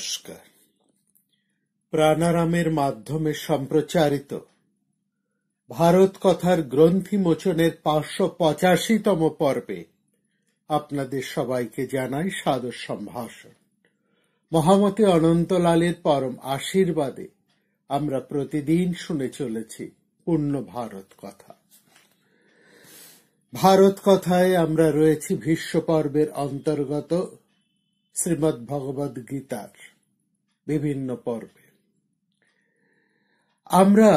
নমস্কার। প্রাণারামের মাধ্যমে সম্প্রচারিত ভারত কথার গ্রন্থি মোচনের 585তম পর্বে আপনাদের সবাইকে জানাই সাদর সম্ভাষণ। মহামতি অনন্তলালের পরম আশীর্বাদে আমরা প্রতিদিন শুনে চলেছি পূর্ণ ভারত কথা। ভারত কথায় আমরা রয়েছি ভীষ্ম পর্বের অন্তর্গত শ্রীমদ্ ভগবদ গীতার বিভিন্ন পর্বে। আমরা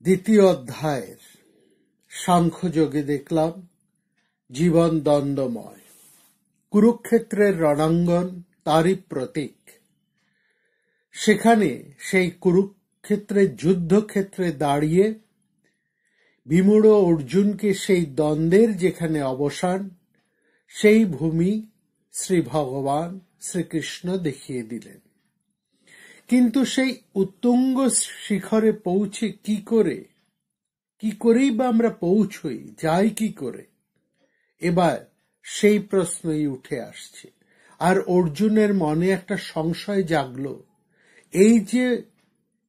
দ্বিতীয় অধ্যায়ের সাংখ্যযোগে দেখলাম জীবন দ্বন্দ্বময়, কুরুক্ষেত্রের রণাঙ্গন তারই প্রতীক। সেখানে সেই কুরুক্ষেত্রের যুদ্ধক্ষেত্রে দাঁড়িয়ে বিমূঢ় অর্জুনকে সেই দ্বন্দ্বের যেখানে অবসান, সেই ভূমি শ্রী ভগবান শ্রীকৃষ্ণ দেখিয়ে দিলেন। কিন্তু সেই উত্তুঙ্গ শিখরে পৌঁছে কি করেই বা আমরা পৌঁছই, যাই কি করে, এবার সেই প্রশ্নই উঠে আসছে। আর অর্জুনের মনে একটা সংশয় জাগল, এই যে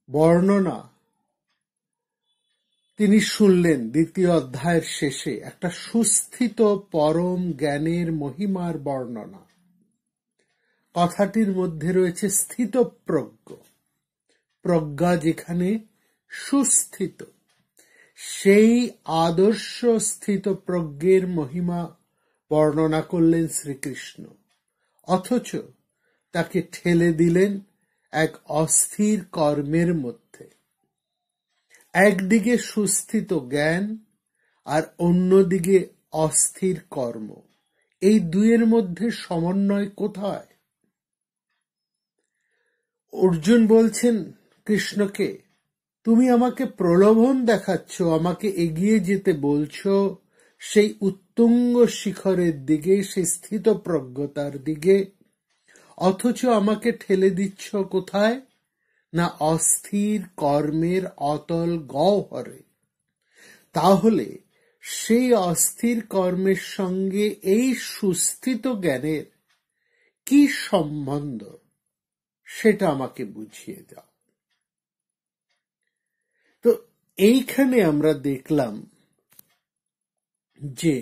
বর্ণনা তিনি শুনলেন দ্বিতীয় অধ্যায়ের শেষে, একটা সুস্থিত পরম জ্ঞানের মহিমার বর্ণনা, কথাটির মধ্যে রয়েছে স্থিতপ্রজ্ঞ। প্রজ্ঞা যেখানে সুস্থিত, সেই আদর্শ স্থিতপ্রজ্ঞের মহিমা বর্ণনা করলেন শ্রীকৃষ্ণ, অথচ তাকে ঠেলে দিলেন এক অস্থির কর্মের মধ্যে। একদিকে সুস্থিত জ্ঞান আর অন্যদিকে অস্থির কর্ম, এই দুইয়ের মধ্যে সমন্বয় কোথায়? অর্জুন বলছেন কৃষ্ণকে, তুমি আমাকে প্রলোভন দেখাচ্ছ, আমাকে এগিয়ে যেতে বলছো সেই উত্তুঙ্গ শিখরের দিকে, সেই স্থিতপ্রজ্ঞতার দিকে, অথচ আমাকে ঠেলে দিচ্ছ কোথায়? না অস্থির কর্মের অতল গহ্বরে। তাহলে সেই অস্থির কর্মের সঙ্গে এই সুস্থিত জ্ঞানের কি সম্বন্ধ, সেটা আমাকে বুঝিয়ে দাও। তো এইখানে আমরা দেখলাম যে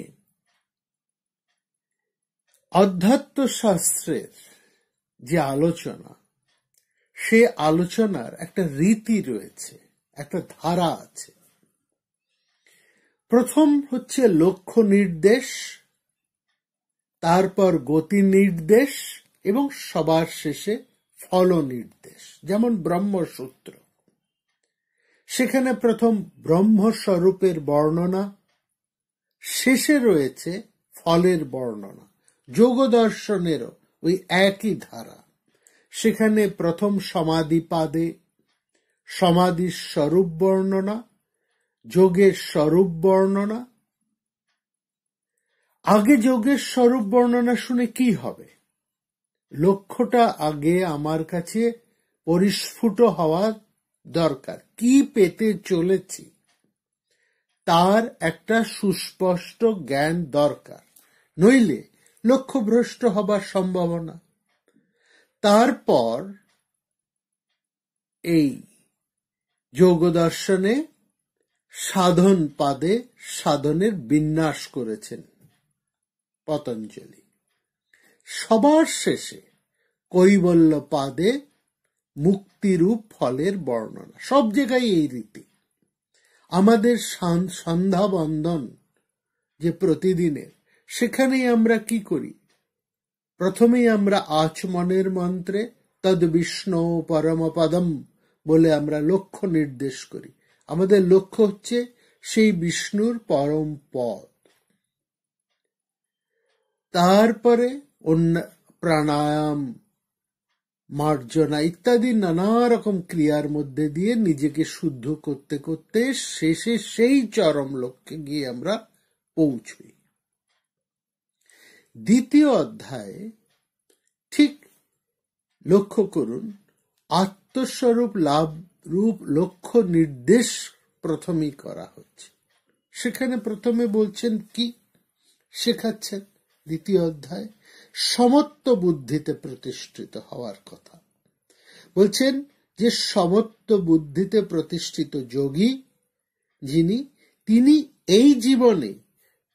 অধ্যাত্ম শাস্ত্রের যে আলোচনা, সে আলোচনার একটা রীতি রয়েছে, একটা ধারা আছে। প্রথম হচ্ছে লক্ষ্য নির্দেশ, তারপর গতি নির্দেশ এবং সবার শেষে ফল নির্দেশ। যেমন ব্রহ্মসূত্র, সেখানে প্রথম ব্রহ্মস্বরূপের বর্ণনা, শেষে রয়েছে ফলের বর্ণনা। যোগ দর্শনেরও ওই একই ধারা, সেখানে প্রথম সমাধিপাদে সমাধির স্বরূপ বর্ণনা, যোগের স্বরূপ বর্ণনা। আগে যোগের স্বরূপ বর্ণনা শুনে কি হবে? লক্ষ্যটা আগে আমার কাছে পরিস্ফুট হওয়া দরকার। কি পেতে চলেছি তার একটা সুস্পষ্ট জ্ঞান দরকার, নইলে লক্ষ্যভ্রষ্ট হবার সম্ভাবনা। তারপর এই যোগ দর্শনে সাধন পাদে সাধনের বিন্যাস করেছেন পতঞ্জলি। সবার শেষে কৈবল্য পাদে মুক্তিরূপ ফলের বর্ণনা। সব জায়গায় এই রীতি। আমাদের সন্ধ্যা বন্দন যে প্রতিদিনের, সেখানেই আমরা কি করি? প্রথমেই আমরা আচমনের মন্ত্রে তদ বিষ্ণু পরমপদম বলে আমরা লক্ষ্য নির্দেশ করি। আমাদের লক্ষ্য হচ্ছে সেই বিষ্ণুর পরম পদ। তারপরে অন্য প্রাণায়াম, মার্জনা ইত্যাদি নানা রকম ক্রিয়ার মধ্যে দিয়ে নিজেকে শুদ্ধ করতে করতে শেষে সেই চরম লক্ষ্যে গিয়ে আমরা পৌঁছই। দ্বিতীয় অধ্যায়ে ঠিক লক্ষ্য করুন, আত্মস্বরূপ লাভ রূপ লক্ষ্য নির্দেশ প্রথমেই করা হচ্ছে। সেখানে প্রথমে বলছেন কি শেখাচ্ছেন দ্বিতীয় অধ্যায়, সমত্ব বুদ্ধিতে প্রতিষ্ঠিত হওয়ার কথা। বলছেন যে সমত্ব বুদ্ধিতে প্রতিষ্ঠিত যোগী যিনি, তিনি এই জীবনে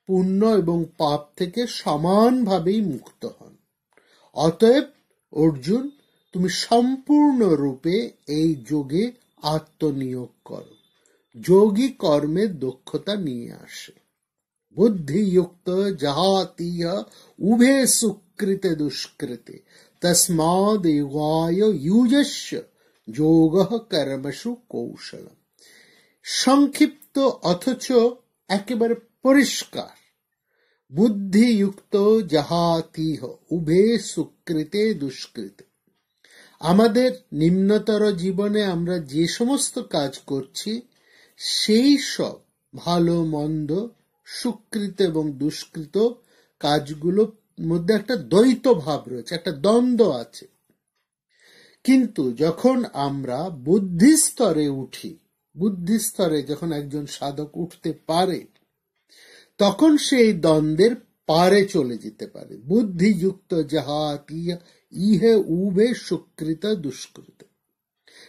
পুণ্য এবং পাপ থেকে সমানভাবেই মুক্ত হন। অতএব অর্জুন, তুমি সম্পূর্ণ রূপে এই যোগে আত্মনিয়োগ করো। যোগী কর্মের দক্ষতা নিয়ে আসে। বুদ্ধিযুক্ত জাহাতীয় উভে সুকৃতে দুষ্কৃতে তস্মাদ যোগায় যুজস্য যোগঃ কর্মসু কৌশলম। সংক্ষিপ্ত অথচ একেবারে পরিষ্কার। বুদ্ধিযুক্ত জাহাতীহ উভে সুকৃতে দুষ্কৃতে। আমাদের নিম্নতর জীবনে আমরা যে সমস্ত কাজ করছি সেই সব ভালো মন্দ, সুকৃত এবং দুষ্কৃত কাজগুলোর মধ্যে একটা দ্বৈত ভাব রয়েছে, একটা দ্বন্দ্ব আছে। কিন্তু যখন আমরা বুদ্ধিস্তরে উঠি, বুদ্ধিস্তরে যখন একজন সাধক উঠতে পারে, তখন সেই দ্বন্দ্বের পারে চলে যেতে পারে। বুদ্ধিযুক্ত যাহাতি ইহে উভে সুকৃত দুষ্কৃত।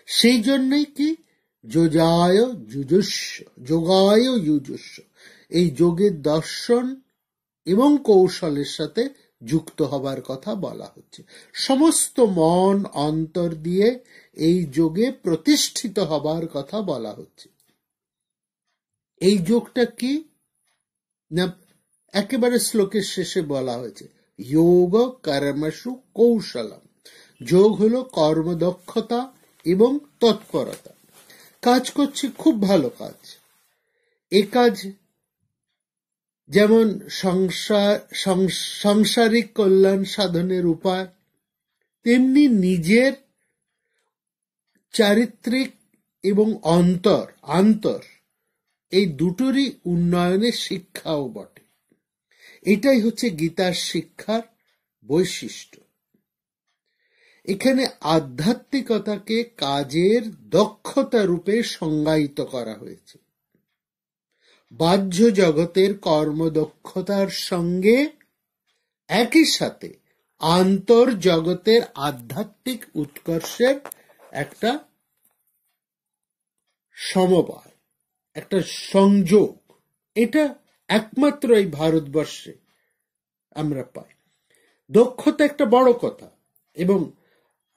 সেই জন্যই কি যোগায় যুজস্ব, এই যোগের দর্শন এবং কৌশলের সাথে যুক্ত হবার কথা বলা হচ্ছে। সমস্ত মন অন্তর দিয়ে এই যোগে প্রতিষ্ঠিত হবার কথা বলা হচ্ছে। এই যোগটা কি না, একেবারে শ্লোকের শেষে বলা হয়েছে যোগ কর্মসু কৌশলম। যোগ হলো কর্মদক্ষতা এবং তৎপরতা। কাজ করছি, খুব ভালো কাজ। এ কাজ যেমন সাংসারিক কল্যাণ সাধনের উপায়, তেমনি নিজের চারিত্রিক এবং আন্তর এই দুটোরই উন্নয়নের শিক্ষাও বটে। এটাই হচ্ছে গীতার শিক্ষার বৈশিষ্ট্য। এখানে আধ্যাত্মিকতাকে কাজের দক্ষতা রূপে সংজ্ঞায়িত করা হয়েছে। বাহ্য জগতের কর্মদক্ষতার সঙ্গে একই সাথে আন্তর্জগতের আধ্যাত্মিক উৎকর্ষের একটা সমবায়, একটা সংযোগ, এটা একমাত্র এই ভারতবর্ষে আমরা পাই। দক্ষতা একটা বড় কথা, এবং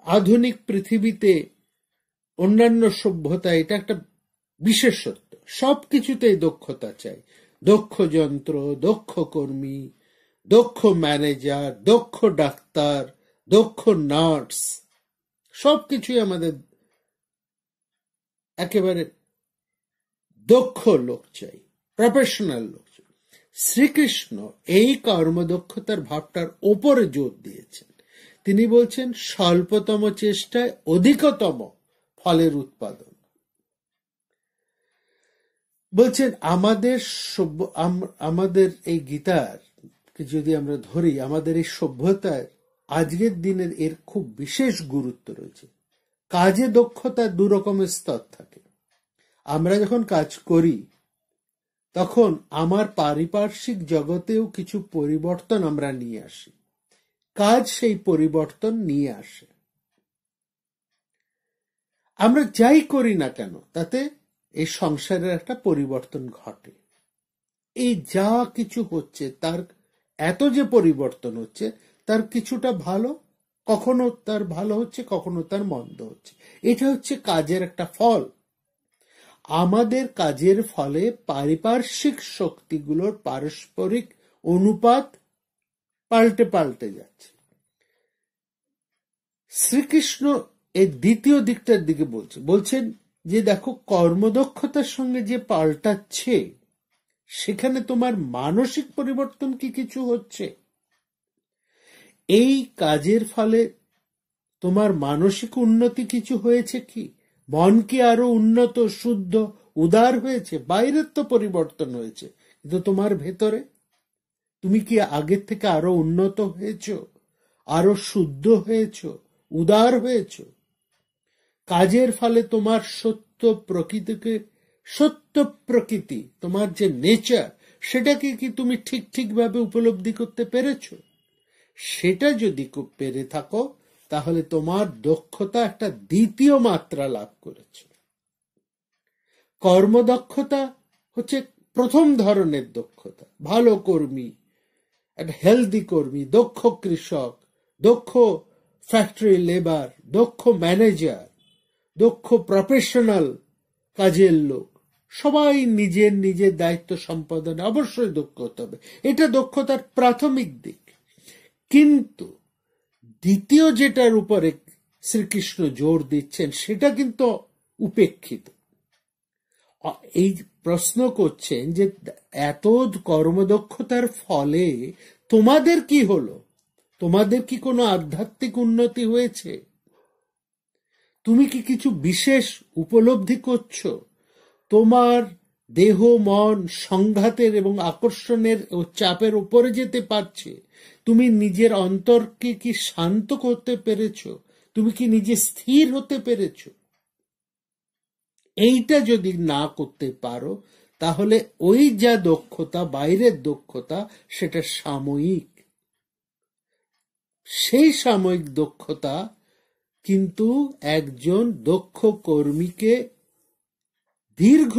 আধুনিক পৃথিবীতে অন্যান্য সভ্যতা এটা একটা বিশেষত্ব। সবকিছুতেই দক্ষতা চাই। দক্ষ যন্ত্র, দক্ষ কর্মী, দক্ষ ম্যানেজার, দক্ষ ডাক্তার, দক্ষ নার্স, সবকিছুই আমাদের একেবারে দক্ষ লোক চাই, প্রফেশনাল লোক চাই। শ্রীকৃষ্ণ এই কর্মদক্ষতার ভাবটার ওপরে জোর দিয়েছেন। তিনি বলছেন স্বল্পতম চেষ্টায় অধিকতম ফলের উৎপাদন। বলছেন আমাদের এই গীতার যদি আমরা ধরি, আমাদের এই সভ্যতার আজকের দিনের এর খুব বিশেষ গুরুত্ব রয়েছে। কাজে দক্ষতার দু রকমের স্তর থাকে। আমরা যখন কাজ করি তখন আমার পারিপার্শ্বিক জগতেও কিছু পরিবর্তন আমরা নিয়ে আসি, কাজ সেই পরিবর্তন নিয়ে আসে। আমরা যাই করি না কেন তাতে এই সংসারের একটা পরিবর্তন ঘটে। এই যা কিছু হচ্ছে তার এত যে পরিবর্তন হচ্ছে তার কিছুটা ভালো, কখনো তার ভালো হচ্ছে, কখনো তার মন্দ হচ্ছে। এটা হচ্ছে কাজের একটা ফল। আমাদের কাজের ফলে পারিপার্শ্বিক শক্তিগুলোর পারস্পরিক অনুপাত পাল্টে যাচ্ছে। শ্রীকৃষ্ণ এই দ্বিতীয় দিকটার দিকে বলছেন যে দেখো, কর্মদক্ষতার সঙ্গে যে পাল্টাচ্ছে সেখানে তোমার মানসিক পরিবর্তন কি কিছু হচ্ছে? এই কাজের ফলে তোমার মানসিক উন্নতি কিছু হয়েছে কি? মন কি আরো উন্নত, শুদ্ধ, উদার হয়েছে? বাইরের তো পরিবর্তন হয়েছে, কিন্তু তোমার ভেতরে তুমি কি আগের থেকে আরো উন্নত হয়েছ, আরো শুদ্ধ হয়েছ, উদার হয়েছ? কাজের ফলে তোমার সত্য প্রকৃতি, তোমার যে নেচার, সেটাকে কি তুমি ঠিকভাবে উপলব্ধি করতে পেরেছ? সেটা যদি পেরে থাকো তাহলে তোমার দক্ষতা একটা দ্বিতীয় মাত্রা লাভ করেছে। কর্মদক্ষতা হচ্ছে প্রথম ধরনের দক্ষতা। ভালো কর্মী, একটা হেলদি কর্মী, দক্ষ কৃষক, দক্ষ ফ্যাক্টরি লেবার, দক্ষ ম্যানেজার, দক্ষ প্রফেশনাল কাজের লোক, সবাই নিজের নিজের দায়িত্ব সম্পাদনে অবশ্যই দক্ষ হতে হবে। এটা দক্ষতার প্রাথমিক দিক। কিন্তু দ্বিতীয় যেটার উপরে শ্রীকৃষ্ণ জোর দিচ্ছেন সেটা কিন্তু উপেক্ষিত। এই প্রশ্ন করছেন যে এত কর্মদক্ষতার ফলে তোমাদের কি হলো? তোমাদের কি কোনো আধ্যাত্মিক উন্নতি হয়েছে? তুমি কি কিছু বিশেষ উপলব্ধি করছো? তোমার দেহ মন সংঘাতের এবং আকর্ষণের ও চাপের উপরে যেতে পারছে? তুমি নিজের অন্তরকে কি শান্ত করতে পেরেছো? তুমি কি নিজে স্থির হতে পেরেছো? এইটা যদি না করতে পারো তাহলে ওই যা দক্ষতা, বাইরের দক্ষতা, সেটা সাময়িক। সেই সাময়িক দক্ষতা কিন্তু একজন দক্ষ কর্মীকে দীর্ঘ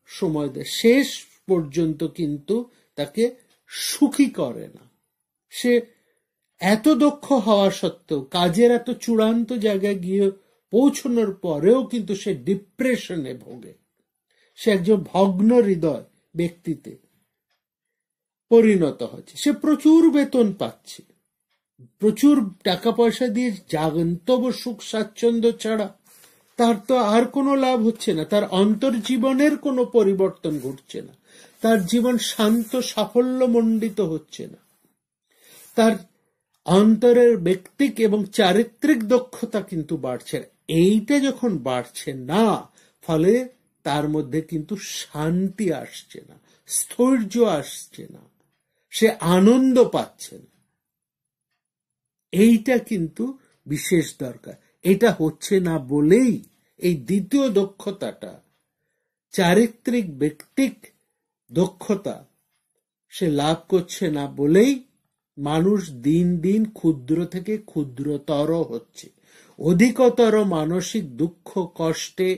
সময় শেষ পর্যন্ত কিন্তু তাকে সুখী করে না। সে এত দক্ষ হওয়া সত্ত্বেও, কাজের এত চূড়ান্ত জায়গায় গিয়ে পৌঁছানোর পরেও কিন্তু সে ডিপ্রেশনে ভোগে। সে একজন ভগ্ন হৃদয় ব্যক্তিতে পরিণত হচ্ছে। সে প্রচুর বেতন পাচ্ছে, প্রচুর টাকা পয়সা দিয়ে জাগন্তব্য সুখ স্বাচ্ছন্দ্য ছাড়া তার তো আর কোনো লাভ হচ্ছে না। তার অন্তর্জীবনের কোনো পরিবর্তন ঘটছে না। তার জীবন শান্ত সাফল্যমণ্ডিত হচ্ছে না। তার অন্তরের ব্যক্তিক এবং চারিত্রিক দক্ষতা কিন্তু বাড়ছে না। এইটা যখন বাড়ছে না, ফলে তার মধ্যে কিন্তু শান্তি আসছে না, স্থৈর্য আসছে না, সে আনন্দ পাচ্ছে না। এইটা কিন্তু বিশেষ দরকার। এটা হচ্ছে না বলেই এই দ্বিতীয় দক্ষতাটা, চারিত্রিক ব্যক্তিক দক্ষতা, সে লাভ করছে না বলেই মানুষ দিন দিন ক্ষুদ্র থেকে ক্ষুদ্রতর হচ্ছে। অধিকতর মানসিক দুঃখ, কষ্টে,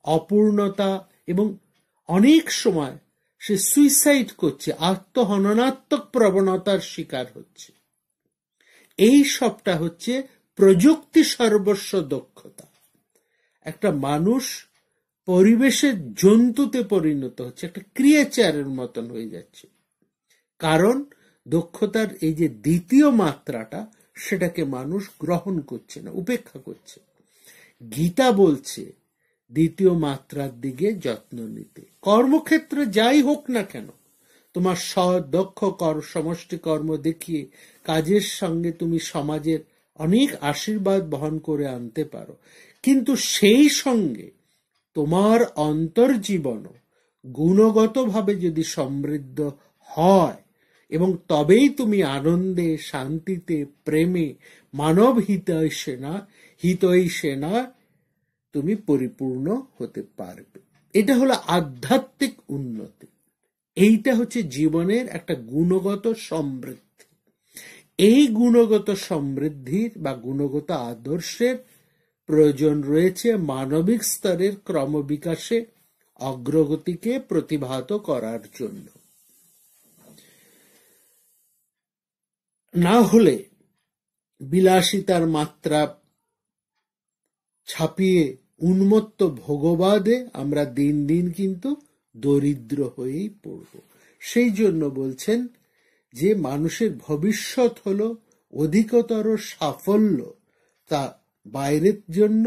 অপূর্ণতা এবং অনেক সময় সে সুইসাইড করছে, আত্মহননাত্মক প্রবণতার শিকার হচ্ছে। এই সবটা হচ্ছে প্রযুক্তি সর্বস্ব দক্ষতা। একটা মানুষ পরিবেশের জন্তুতে পরিণত হচ্ছে, একটা ক্রিয়েচারের মতন হয়ে যাচ্ছে। কারণ দক্ষতার এই যে দ্বিতীয় মাত্রাটা, সেটাকে মানুষ গ্রহণ করছে না, উপেক্ষা করছে। গীতা বলছে দ্বিতীয় মাত্রার দিকে যত্ন নিতে। কর্মক্ষেত্রে যাই হোক না কেন, তোমার দক্ষ সমষ্টি কর্ম দেখিয়ে কাজের সঙ্গে তুমি সমাজের অনেক আশীর্বাদ বহন করে আনতে পারো, কিন্তু সেই সঙ্গে তোমার অন্তর্জীবনও গুণগতভাবে যদি সমৃদ্ধ হয় এবং তবেই তুমি আনন্দে, শান্তিতে, প্রেমে, মানব হিতৈষণা তুমি পরিপূর্ণ হতে পারবে। এটা হলো আধ্যাত্মিক উন্নতি। এইটা হচ্ছে জীবনের একটা গুণগত সমৃদ্ধি। এই গুণগত সমৃদ্ধির বা গুণগত আদর্শের প্রয়োজন রয়েছে মানবিক স্তরের ক্রমবিকাশে অগ্রগতিকে প্রতিভাত করার জন্য। না হলে বিলাসিতার মাত্রা ছাপিয়ে উন্মত্ত ভোগবাদে আমরা দিন দিন কিন্তু দরিদ্র হয়েই পড়ব। সেই জন্য বলছেন যে মানুষের ভবিষ্যৎ হলো অধিকতর সাফল্য, তা বাইরের জন্য,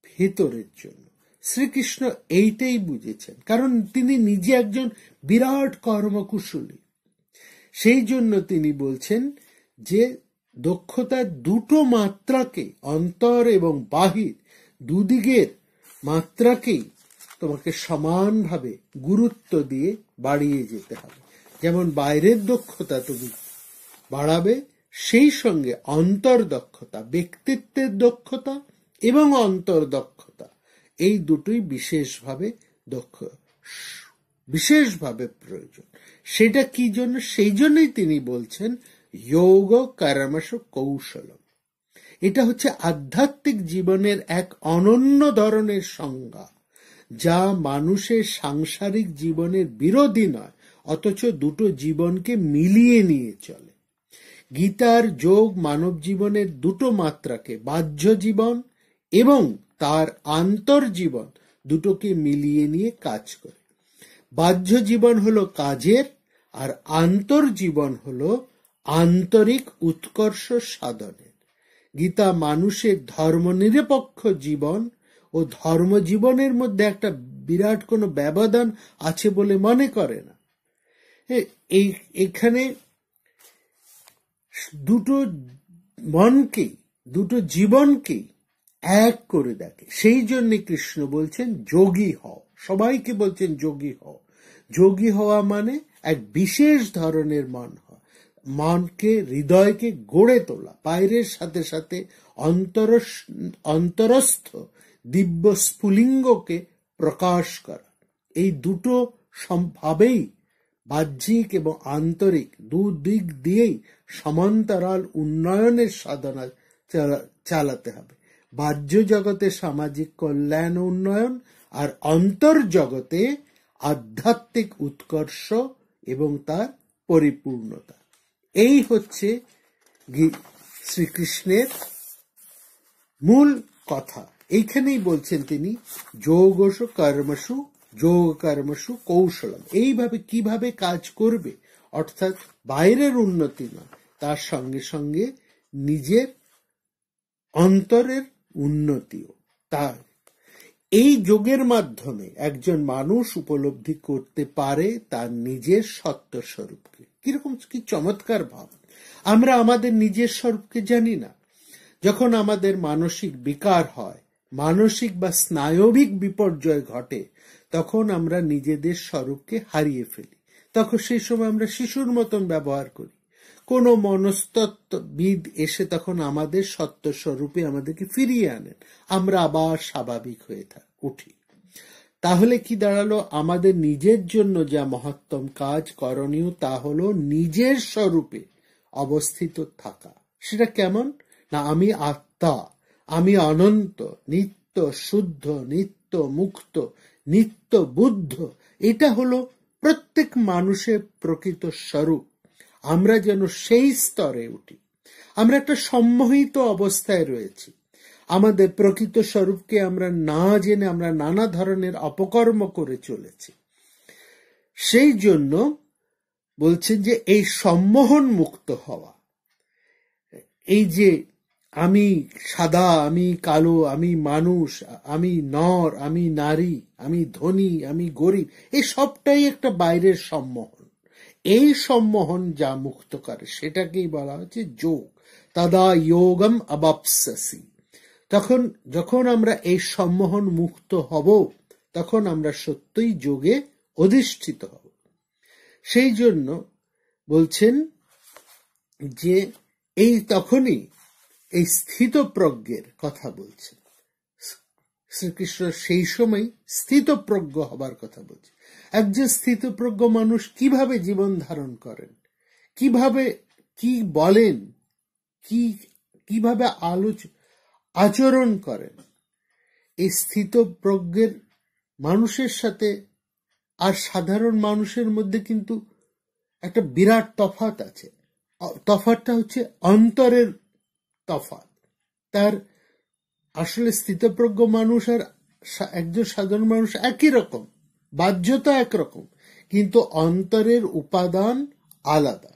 ভেতরের জন্য। শ্রীকৃষ্ণ এইটাই বুঝেছেন, কারণ তিনি নিজে একজন বিরাট কর্মকুশলী। সেই জন্য তিনি বলছেন যে দক্ষতার দুটো মাত্রাকে, অন্তর এবং বাহির দুদিকের মাত্রাকেই তোমাকে সমানভাবে গুরুত্ব দিয়ে বাড়িয়ে যেতে হবে। যেমন বাইরের দক্ষতা তুমি বাড়াবে, সেই সঙ্গে অন্তর দক্ষতা, ব্যক্তিত্বের দক্ষতা এবং অন্তর দক্ষতা, এই দুটোই বিশেষভাবে প্রয়োজন। সেটা কি জন্য? সেই জন্যই তিনি বলছেন যোগ কর্মসু কৌশলম। এটা হচ্ছে আধ্যাত্মিক জীবনের এক অনন্য ধরনের সংজ্ঞা, যা মানুষের সাংসারিক জীবনের বিরোধী নয়, অথচ দুটো জীবনকে মিলিয়ে নিয়ে চলে। গীতার যোগ মানব জীবনের দুটো মাত্রাকে, বাহ্য জীবন এবং তার আন্তর্জীবন, দুটোকে মিলিয়ে নিয়ে কাজ করে। বাহ্য জীবন হলো কাজের, আর আন্তর্জীবন হলো আন্তরিক উৎকর্ষ সাধনের। গীতা মানুষের ধর্মনিরপেক্ষ জীবন ও ধর্মজীবনের মধ্যে একটা বিরাট কোনো ব্যবধান আছে বলে মনে করে না। এখানে দুটো মনকেই, দুটো জীবনকেই এক করে দেখে। সেই জন্য কৃষ্ণ বলছেন যোগী হও, সবাইকে বলছেন যোগী হও। যোগী হওয়া মানে এক বিশেষ ধরনের মন হওয়া, মনকে, হৃদয়কে গড়ে তোলা, বাইরের সাথে সাথে অন্তরস্থ দিব্য স্ফুলিঙ্গকে প্রকাশ করা। এই দুটো ভাবেই, বাহ্যিক এবং আন্তরিক দুদিক দিয়েই সমান্তরাল উন্নয়নের সাধনা চালাতে হবে। বাহ্য জগতে সামাজিক কল্যাণ উন্নয়ন, আর অন্তর্জগতে আধ্যাত্মিক উৎকর্ষ এবং তার পরিপূর্ণতা। এই হচ্ছে শ্রীকৃষ্ণের মূল কথা। এইখানেই বলছেন তিনি যোগসু কর্মসু, যোগ কর্মসু কৌশলম। এইভাবে কিভাবে কাজ করবে, অর্থাৎ বাইরের উন্নতি নয়, তার সঙ্গে সঙ্গে নিজের অন্তরের উন্নতিও। তার এই যোগের মাধ্যমে একজন মানুষ উপলব্ধি করতে পারে তার নিজের সত্য স্বরূপকে। কিরকম, কি চমৎকার ভাব! আমরা আমাদের নিজের স্বরূপকে জানি না। যখন আমাদের মানসিক বিকার হয়, মানসিক বা স্নায়বিক বিপর্যয় ঘটে, তখন আমরা নিজেদের স্বরূপকে হারিয়ে ফেলি। তখন সেই সময় আমরা শিশুর মতন ব্যবহার করি। কোনো মনস্তত্ত্ববিদ এসে তখন আমাদের সত্য স্বরূপে আমাদেরকে ফিরিয়ে আনেন, আমরা আবার স্বাভাবিক হয়ে উঠি। তাহলে কি দাঁড়ালো? আমাদের নিজের জন্য যা মহত্তম কাজ করণীয় তা হলো নিজের স্বরূপে অবস্থিত থাকা। সেটা কেমন না, আমি আত্মা, আমি অনন্ত, নিত্য শুদ্ধ, নিত্য মুক্ত, নিত্য বুদ্ধ। এটা হলো প্রত্যেক মানুষের প্রকৃত স্বরূপ। আমরা যেন সেই স্তরে উঠি। আমরা একটা সম্মোহিত অবস্থায় রয়েছি। আমাদের প্রকৃত স্বরূপকে আমরা না জেনে আমরা নানা ধরনের অপকর্ম করে চলেছি। সেই জন্য বলছেন যে এই সম্মোহন মুক্ত হওয়া, এই যে আমি সাদা, আমি কালো, আমি মানুষ, আমি নর, আমি নারী, আমি ধনী, আমি গরিব, এই সবটাই একটা বাইরের সম্মোহন। এই সম্মোহন যা মুক্ত করে সেটাকেই বলা হচ্ছে যোগ। তদা যোগম অবাপ্স্যসি। যখন আমরা এই সম্মোহন মুক্ত হব, তখন আমরা সত্যই যোগে অধিষ্ঠিত হব। সেই জন্য বলছেন যে এই তখনই এই স্থিতপ্রজ্ঞের কথা বলছেন শ্রীকৃষ্ণ। সেই সময় স্থিতপ্রজ্ঞ হবার কথা বলছে। একজন স্থিতপ্রজ্ঞ মানুষ কিভাবে জীবন ধারণ করেন, কিভাবে কি বলেন, কিভাবে আচরণ করেন, এই স্থিতপ্রজ্ঞের মানুষের সাথে আর সাধারণ মানুষের মধ্যে কিন্তু একটা বিরাট তফাৎ আছে। তফাৎটা হচ্ছে অন্তরের তফাৎ। তার আসলে স্থিতপ্রজ্ঞ মানুষ আর একজন সাধারণ মানুষ একই রকম, বাহ্যতা একরকম, কিন্তু অন্তরের উপাদান আলাদা।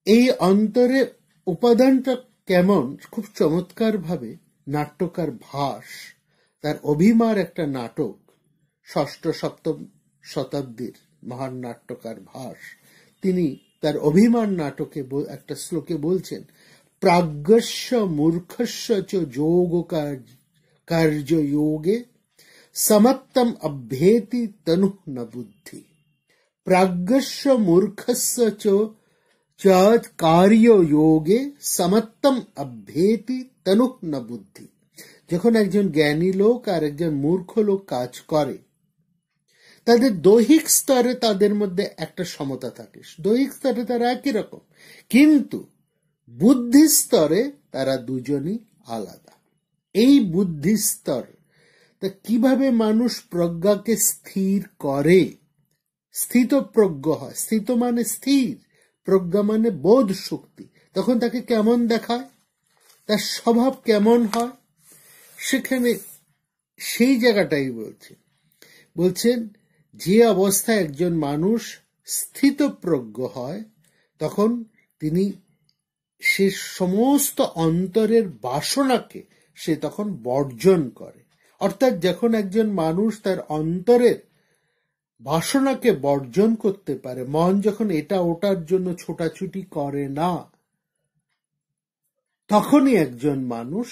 এই অন্তরের উপাদানটা কেমন, খুব চমৎকার ভাবে নাট্যকার ভাস, তার অভিমার একটা নাটক, ষষ্ঠ সপ্তম শতাব্দীর মহান নাট্যকার ভাস, তিনি তার অভিমান নাটকে একটা শ্লোকে বলছেন, প্রাজ্ঞস্য মূর্খস্য চ যোগ কার্য যোগে সমত্তম অভ্যেতি তনুঃ ন বুদ্ধি। প্রাজ্ঞস্য মূর্খস্য চ কার্য যোগে সমত্তম অভ্যেতি তনুঃ ন বুদ্ধি। যখন একজন জ্ঞানী লোক আর একজন মূর্খ লোক কাজ করে, তাদের দৈহিক স্তরে তাদের মধ্যে একটা সমতা থাকে, দৈহিক স্তরে তারা একই রকম, কিন্তু বুদ্ধি স্তরে তারা দুজনই আলাদা। এই বুদ্ধি স্তর, তা কিভাবে মানুষ প্রজ্ঞাকে স্থির করে, স্থিতপ্রজ্ঞ হয়, স্থিত মানে স্থির, প্রজ্ঞা মানে বোধ শক্তি, তখন তাকে কেমন দেখায়, তার স্বভাব কেমন হয়, সেখানে সেই জায়গাটাই বলছেন যে অবস্থায় একজন মানুষ স্থিতপ্রজ্ঞ হয় তখন তিনি সে সমস্ত অন্তরের বাসনাকে সে তখন বর্জন করে। অর্থাৎ যখন একজন মানুষ তার অন্তরের বাসনাকে বর্জন করতে পারে, মন যখন এটা ওটার জন্য ছোটাছুটি করে না, তখনই একজন মানুষ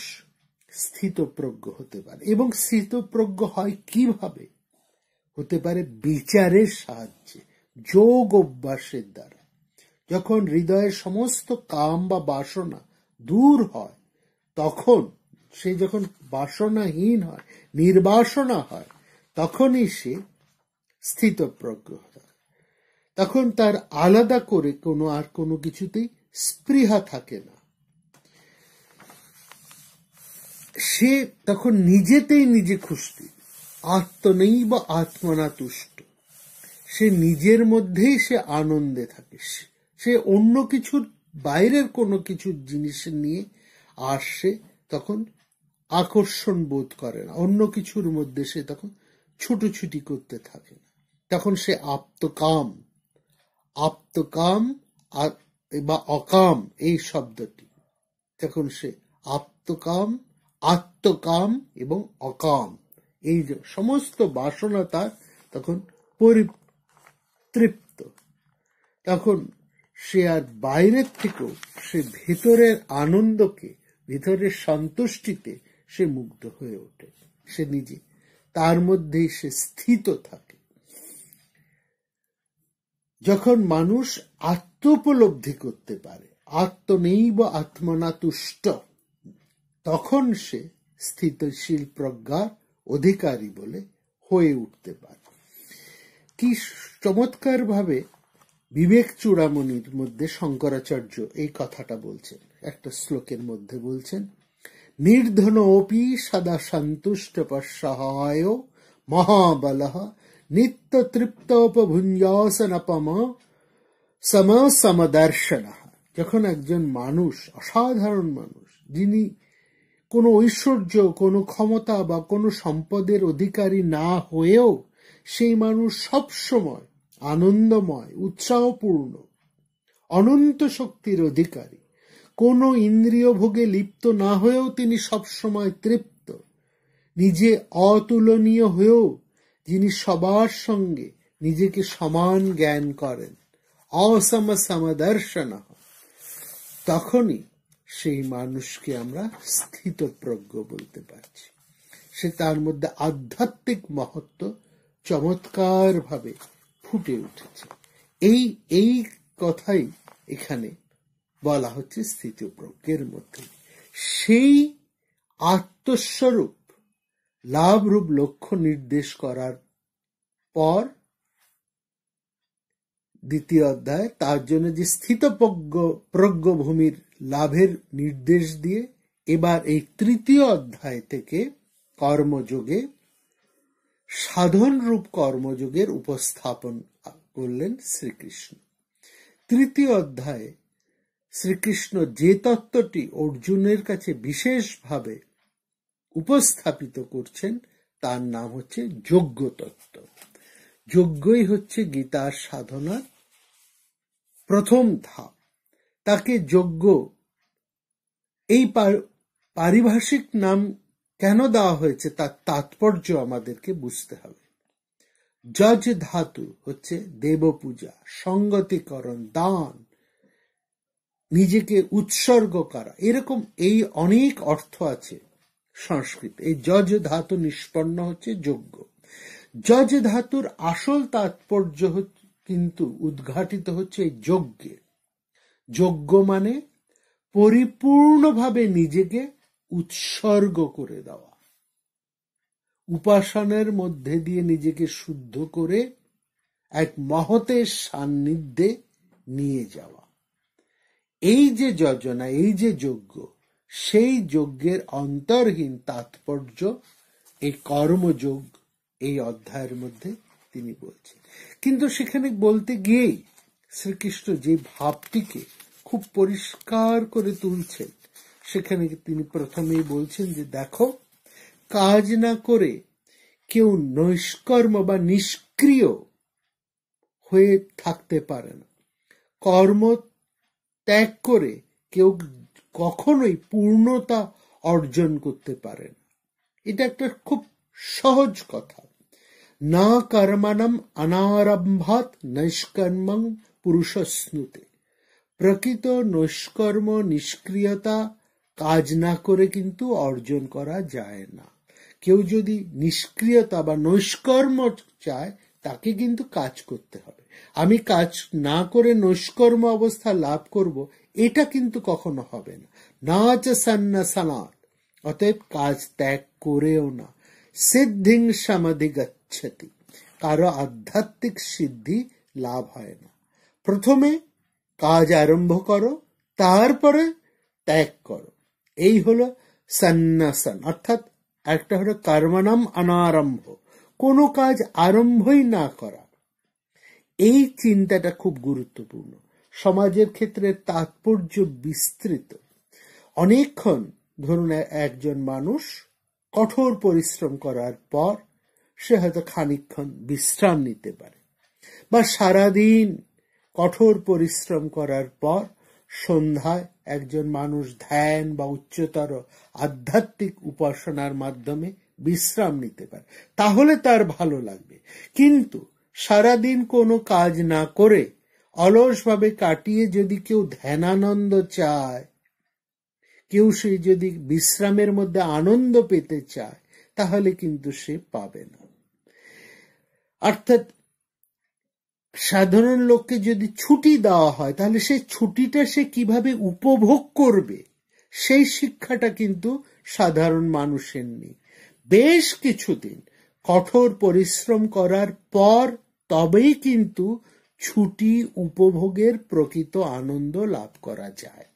স্থিতপ্রজ্ঞ হতে পারে। এবং স্থিতপ্রজ্ঞ হয় কিভাবে? হতে পারে বিচারের সাহায্যে, যোগ অভ্যাসের দ্বারা। যখন হৃদয়ের সমস্ত কাম বা বাসনা দূর হয়, তখন সে যখন বাসনাহীন হয়, নির্বাসনা হয়, তখনই সে স্থিতপ্রজ্ঞ হয়। তখন তার আলাদা করে আর কোনো কিছুতেই স্পৃহা থাকে না। সে তখন নিজেতেই নিজে খুশি, আত্মনৈব আত্মনা তুষ্ট। সে নিজের মধ্যেই সে আনন্দে থাকে, সে অন্য কিছুর বাইরের কোনো কিছু জিনিস নিয়ে আর সে তখন আকর্ষণ বোধ করে না, অন্য কিছুর মধ্যে সে তখন ছুটোছুটি করতে থাকে না। তখন সে আপ্তকাম, আপ্তকাম বা অকাম এই শব্দটি, তখন সে আপ্তকাম, আত্মকাম এবং অকাম, এই সমস্ত বাসনা তার তখন পরিতৃপ্ত। তখন সে আর বাইরের থেকেও সে ভেতরের আনন্দকে, ভেতরের সন্তুষ্টিতে সে মুগ্ধ হয়ে ওঠে, সে নিজে তার মধ্যেই সে স্থিত থাকে। যখন মানুষ আত্মোপলব্ধি করতে পারে, আত্মনৈব আত্মনা তুষ্ট, তখন সে স্থিতশীল প্রজ্ঞার অধিকারী বলে হয়ে উঠতে পারে। কি চমৎকার ভাবে বিবেক চূড়ামণির মধ্যে শঙ্করাচার্য এই কথাটা বলছেন, একটা শ্লোকের মধ্যে বলছেন, নির্ধনোপি সদা সন্তুষ্ট পশ্যায় মহাবলঃ নিত্য তৃপ্তোপভুঞ্জাসনপম সমদর্শনঃ। যখন একজন মানুষ, অসাধারণ মানুষ, যিনি কোনো ঐশ্বর্য, কোনো ক্ষমতা বা কোনো সম্পদের অধিকারী না হয়েও সেই মানুষ সবসময় আনন্দময়, উৎসাহপূর্ণ, অনন্ত শক্তির অধিকারী, কোনো ইন্দ্রিয় ভোগে লিপ্ত না হয়েও তিনি সবসময় তৃপ্ত, নিজে অতুলনীয় হয়েও যিনি সবার সঙ্গে নিজেকে সমান জ্ঞান করেন, অসম সমদর্শন, তখনই সেই মানুষকে আমরা স্থিতপ্রজ্ঞ বলতে পারছি। সে তার মধ্যে আধ্যাত্মিক মহত্ব চমৎকার ভাবে ফুটে উঠেছে। এই কথাই এখানে বলা হচ্ছে স্থিতপ্রজ্ঞের মধ্যে। সেই আত্মস্বরূপ লাভরূপ লক্ষ্য নির্দেশ করার পর দ্বিতীয় অধ্যায় তার জন্য যে স্থিতপ্রজ্ঞ ভূমির লাভের নির্দেশ দিয়ে এবার এই তৃতীয় অধ্যায় থেকে কর্মযোগে, সাধন রূপ কর্মযোগের উপস্থাপন করলেন শ্রীকৃষ্ণ। তৃতীয় অধ্যায়ে শ্রীকৃষ্ণ যে তত্ত্বটি অর্জুনের কাছে বিশেষভাবে উপস্থাপিত করছেন তার নাম হচ্ছে যোগ্য তত্ত্ব। যোগ্যই হচ্ছে গীতার সাধনার প্রথম ধাপ। তাকে যোগ্য এই পারিভাষিক নাম কেন দেওয়া হয়েছে তার তাৎপর্য আমাদেরকে বুঝতে হবে। যজ ধাতু হচ্ছে দেবপূজা, সঙ্গতিকরণ, দান, নিজেকে উৎসর্গ করা, এরকম এই অনেক অর্থ আছে সংস্কৃত। এই যজ ধাতু নিষ্পন্ন হচ্ছে যোগ্য। যজ ধাতুর আসল তাৎপর্য কিন্তু উদ্ঘাটিত হচ্ছে এই যজ্ঞে। যজ্ঞ মানে পরিপূর্ণভাবে নিজেকে উৎসর্গ করে দেওয়া, উপাসনার মধ্যে দিয়ে নিজেকে শুদ্ধ করে এক মহতের সান্নিধ্যে নিয়ে যাওয়া। এই যে যজনা, এই যে যজ্ঞ, সেই যজ্ঞের অন্তর্হীন তাৎপর্য এই কর্মযোগ এই অধ্যায়ের মধ্যে তিনি বলছেন। কিন্তু সেখানে বলতে গিয়েই শ্রীকৃষ্ণ যে ভাবটিকে খুব পরিষ্কার করে তুলছেন, সেখানে তিনি প্রথমেই বলছেন যে দেখো, কাজ না করে কেউ নৈষ্কর্ম বা নিষ্ক্রিয় হয়ে থাকতে পারে না। কর্ম ত্যাগ করে কেউ কখনোই পূর্ণতা অর্জন করতে পারে না। এটা একটা খুব সহজ কথা। না কর্মণম অনারম্ভাৎ নৈষ্কর্মং পুরুষস্নুতে। প্রকৃত নৈষ্কর্ম, নিষ্ক্রিয়তা কাজ না করে কিন্তু অর্জন করা যায় না। কেউ যদি নিষ্ক্রিয়তা বা নৈষ্কর্ম চায়, তাকে কিন্তু কাজ করতে হবে। আমি কাজ না করে নৈষ্কর্ম অবস্থা লাভ করব, এটা কিন্তু কখনো হবে না। না চ সন্ন্যাসানাৎ, অতএব কাজ ত্যাগ করেও না। সিদ্ধিং সমাধিগচ্ছতি, কারো আধ্যাত্মিক সিদ্ধি লাভ হয় না। প্রথমে কাজ আরম্ভ করো, তারপরে ত্যাগ করো। এই হলো সন্ন্যাসন, অর্থাৎ একটা হলো কর্মণম অনারম্ভ, কোনো কাজ আরম্ভই না করা। এই চিন্তাটা খুব গুরুত্বপূর্ণ। সমাজের ক্ষেত্রে তাৎপর্য বিস্তৃত। অনেকক্ষণ ধরুন একজন মানুষ কঠোর পরিশ্রম করার পর সে হয়তো খানিকক্ষণ বিশ্রাম নিতে পারে, বা সারাদিন কঠোর পরিশ্রম করার পর সন্ধ্যায় একজন মানুষ ধ্যান বা উচ্চতর আধ্যাত্মিক উপাসনার মাধ্যমে বিশ্রাম নিতে পারে, তাহলে তার ভালো লাগবে। কিন্তু সারাদিন কোনো কাজ না করে অলসভাবে কাটিয়ে যদি কেউ ধ্যানানন্দ চায়, কেউ সে যদি বিশ্রামের মধ্যে আনন্দ পেতে চায়, তাহলে কিন্তু সে পাবে না। অর্থাৎ সাধারণ লোককে যদি ছুটি দেওয়া হয়, তাহলে সেই ছুটিটা সে কিভাবে উপভোগ করবে, সেই শিক্ষাটা কিন্তু সাধারণ মানুষের নেই। বেশ কিছুদিন কঠোর পরিশ্রম করার পর তবেই কিন্তু ছুটি উপভোগের প্রকৃত আনন্দ লাভ করা যায়।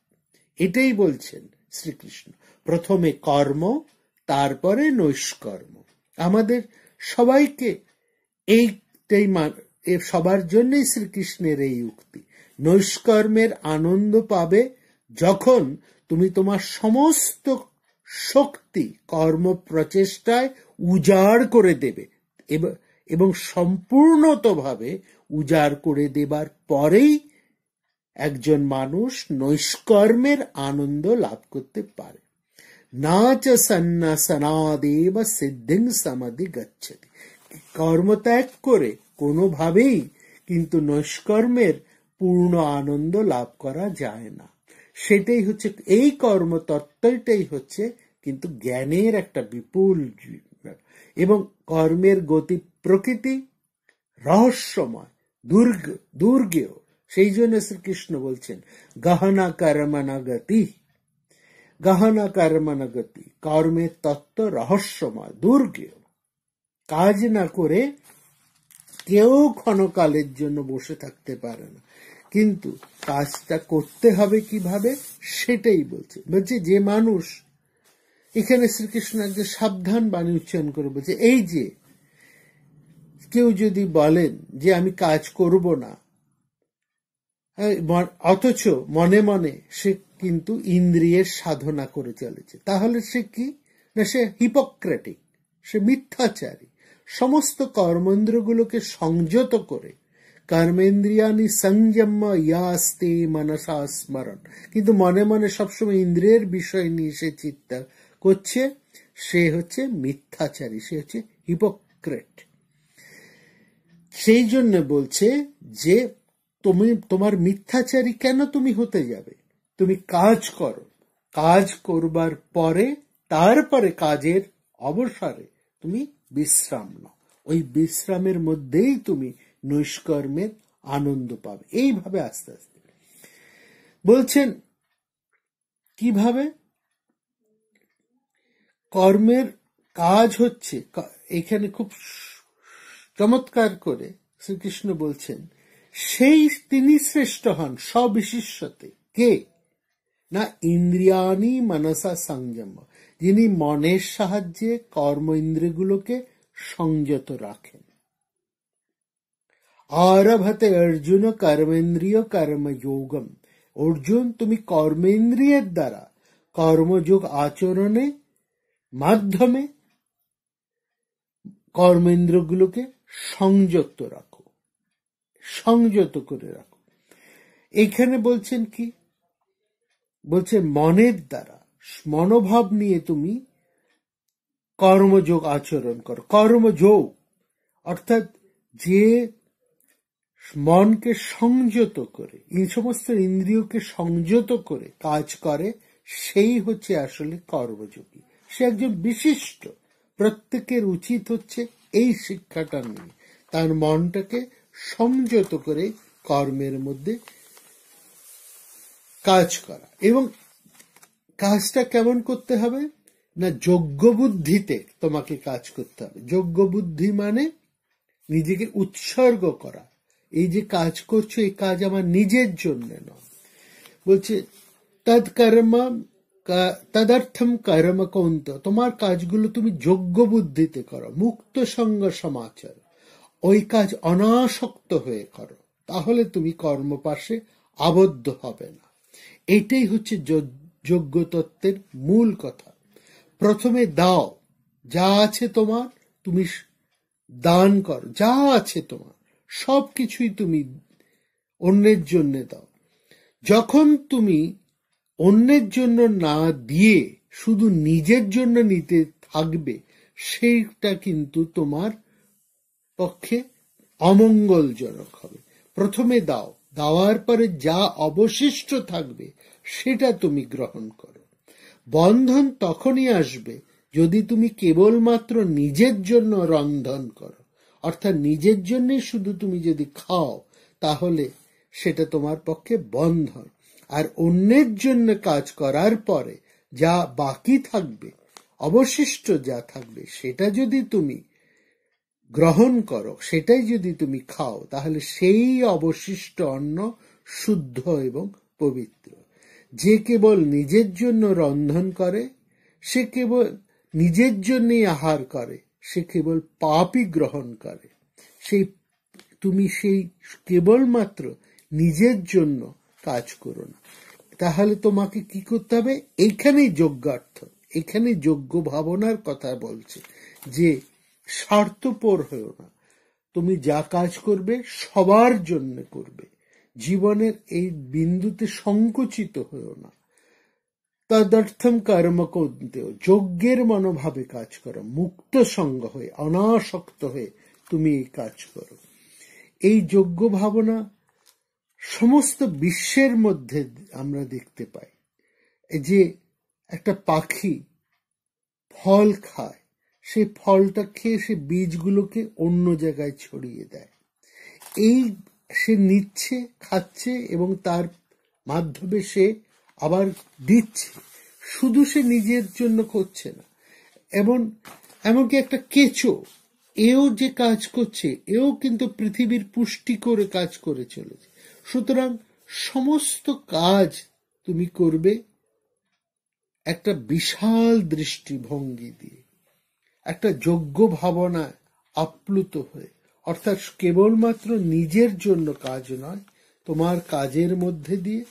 এটাই বলছেন শ্রীকৃষ্ণ। প্রথমে কর্ম, তারপরে নৈষ্কর্ম। আমাদের সবাইকে এইটাই সবার জন্যই শ্রীকৃষ্ণের এই উক্তি। নৈষ্কর্মের আনন্দ পাবে যখন তুমি তোমার সমস্ত শক্তি কর্ম প্রচেষ্টায় উজাড় করে দেবে, এবং সম্পূর্ণতভাবে উজাড় করে দেবার পরেই একজন মানুষ নৈষ্কর্মের আনন্দ লাভ করতে পারে। না চ সন্ন্যাসনাদেব সিদ্ধিং সমাধিগচ্ছতি। কর্মত্যাগ করে কোনোভাবেই কিন্তু নৈষ্কর্মের পূর্ণ আনন্দ লাভ করা যায় না। সেটাই হচ্ছে, এই কর্মতত্ত্বটাই হচ্ছে কিন্তু জ্ঞানের একটা বিপুল, এবং কর্মের গতি প্রকৃতি রহস্যময়, দুর্গেয়। সেই জন্য শ্রীকৃষ্ণ বলছেন গহনা কর্মণা গতি, গহনা কর্মণা গতি। কর্মের তত্ত্ব রহস্যময়, দুর্গেয়। কাজ না করে কেউ ক্ষণকালের জন্য বসে থাকতে পারে না, কিন্তু কাজটা করতে হবে কিভাবে সেটাই বলছে। যে মানুষ, এখানে শ্রীকৃষ্ণ একজন সাবধান বাণী উচ্চারণ করে বলছে, এই যে কেউ যদি বলেন যে আমি কাজ করব না, অথচ মনে মনে সে কিন্তু ইন্দ্রিয়ের সাধনা করে চলেছে, তাহলে সে কি না, সে হিপোক্রেটিক, সে মিথ্যাচারী। সমস্ত কর্মেন্দ্রগুলোকে সংযত করে কর্মেন্দ্রিয়ানি সংযম ইয়াস্তে মনসা স্মরণ, কিন্তু মনে মনে সবসময় ইন্দ্রিয়ের বিষয় নিয়ে সে চিন্তা করছে, সে হচ্ছে মিথ্যাচারী, সে হচ্ছে হিপোক্রেট। সেই জন্য বলছে যে তুমি তোমার মিথ্যাচারী কেন তুমি হতে যাবে? তুমি কাজ করো, কাজ করবার পরে তারপরে কাজের অবসরে তুমি বিশ্রাম নাও। ওই বিশ্রামের মধ্যেই তুমি নৈষ্কর্মের আনন্দ পাবে। এইভাবে আস্তে আস্তে বলছেন কিভাবে কর্মের কাজ হচ্ছে, এখানে খুব চমৎকার করে শ্রীকৃষ্ণ বলছেন, সেই তিনি শ্রেষ্ঠ হন সবিশিষ্টতে। কে না? ইন্দ্রিয়ানি মনসা সংযম, যিনি মনের সাহায্যে কর্ম ইন্দ্রিয়গুলোকে সংযত রাখেন। আরভতে অর্জুন কর্মেন্দ্রিয় কর্মযোগম, অর্জুন তুমি কর্মেন্দ্রিয়ের দ্বারা কর্মযোগ আচরণে মাধ্যমে কর্মেন্দ্রগুলোকে সংযত রাখো, সংযত করে রাখো। এখানে বলছেন কি? বলছে মনের দ্বারা, মনোভাব নিয়ে তুমি কর্মযোগ আচরণ করো। কর্মযোগ অর্থাৎ যে মনকে সংযত করে, এই সমস্ত ইন্দ্রিয়কে সংযত করে কাজ করে, সেই হচ্ছে আসলে কর্মযোগী। সে একজন বিশিষ্ট। প্রত্যেকের উচিত হচ্ছে এই শিক্ষাটা নিয়ে তার মনটাকে সংযত করে কর্মের মধ্যে কাজ করা। এবং কাজটা কেমন করতে হবে না? যোগ্য বুদ্ধিতে তোমাকে কাজ করতে হবে। যোগ্য বুদ্ধি মানে নিজেকে উৎসর্গ করা। এই যে কাজ করছো, এই কাজ আমার নিজের জন্য নয়। বলছে তদর্থম কর্ম কৌন্ত, তোমার কাজগুলো তুমি যোগ্য বুদ্ধিতে করো, মুক্ত সঙ্গ সমাচার, ওই কাজ অনাসক্ত হয়ে করো, তাহলে তুমি কর্মপাশে আবদ্ধ হবে না। এটাই হচ্ছে যোগ্য তত্ত্বের মূল কথা। প্রথমে দাও, যা আছে তোমার তুমি দান করো, যা আছে তোমার সবকিছুই তুমি অন্যের জন্য দাও। যখন তুমি অন্যের জন্য না দিয়ে শুধু নিজের জন্য নিতে থাকবে, সেইটা কিন্তু তোমার পক্ষে অমঙ্গলজনক হবে। প্রথমে দাও, দেওয়ার পরে যা অবশিষ্ট থাকবে সেটা তুমি গ্রহণ করো। বন্ধন তখনই আসবে যদি তুমি কেবলমাত্র নিজের জন্য রন্ধন করো, অর্থাৎ নিজের জন্যে শুধু তুমি যদি খাও, তাহলে সেটা তোমার পক্ষে বন্ধন। আর অন্যের জন্য কাজ করার পরে যা বাকি থাকবে, অবশিষ্ট যা থাকবে, সেটা যদি তুমি গ্রহণ করো, সেটাই যদি তুমি খাও, তাহলে সেই অবশিষ্ট অন্ন শুদ্ধ এবং পবিত্র। যে কেবল নিজের জন্য রন্ধন করে, সে কেবল নিজের জন্যই আহার করে, সে কেবল পাপই গ্রহণ করে। তুমি সেই কেবলমাত্র নিজের জন্য কাজ করো না। তাহলে তোমাকে কি করতে হবে? এইখানেই যোগ্যার্থ, এখানে যোগ্য ভাবনার কথা বলছে যে স্বার্থপর হয়েও না। তুমি যা কাজ করবে সবার জন্য করবে, জীবনের এই বিন্দুতে সংকুচিত হয়েও না। তদর্থম কর্ম কৌন্তেয়, যজ্ঞের মনোভাবে কাজ করো, মুক্ত সঙ্গ হয়ে, অনাসক্ত হয়ে তুমি এই কাজ করো। এই যোগ্য ভাবনা সমস্ত বিশ্বের মধ্যে আমরা দেখতে পাই। যে একটা পাখি ফল খায়, সেই ফলটা খেয়ে সে বীজগুলোকে অন্য জায়গায় ছড়িয়ে দেয়। এই সে নিচ্ছে, খাচ্ছে এবং তার মাধ্যমে সে আবার দিচ্ছে, শুধু সে নিজের জন্য করছে না। এমনকি একটা কেঁচো, এও যে কাজ করছে, এও কিন্তু পৃথিবীর পুষ্টি করে কাজ করে চলেছে। সুতরাং সমস্ত কাজ তুমি করবে একটা বিশাল দৃষ্টিভঙ্গি দিয়ে, একটা যোগ্য ভাবনায় আপ্লুত হয়ে। অর্থাৎ কেবলমাত্র নিজের জন্য কাজ নয়, তোমার কাজের মধ্যে দিয়ে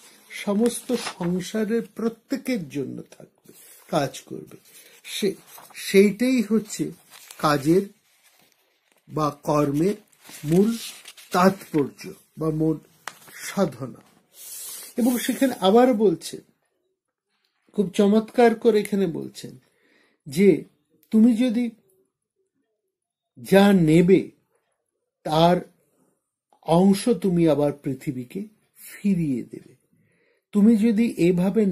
সমস্ত সংসারের প্রত্যেকের জন্য থাকবে, কাজ করবে। সেইটাই হচ্ছে কাজের বা কর্মের মূল তাৎপর্য বা মূল সাধনা। এবং সেখানে আবার বলছেন, খুব চমৎকার করে এখানে বলছেন যে তুমি যদি যা নেবে তার অংশ তুমি আবার পৃথিবীকে ফিরিয়ে দেবে। তুমি যদি এভাবে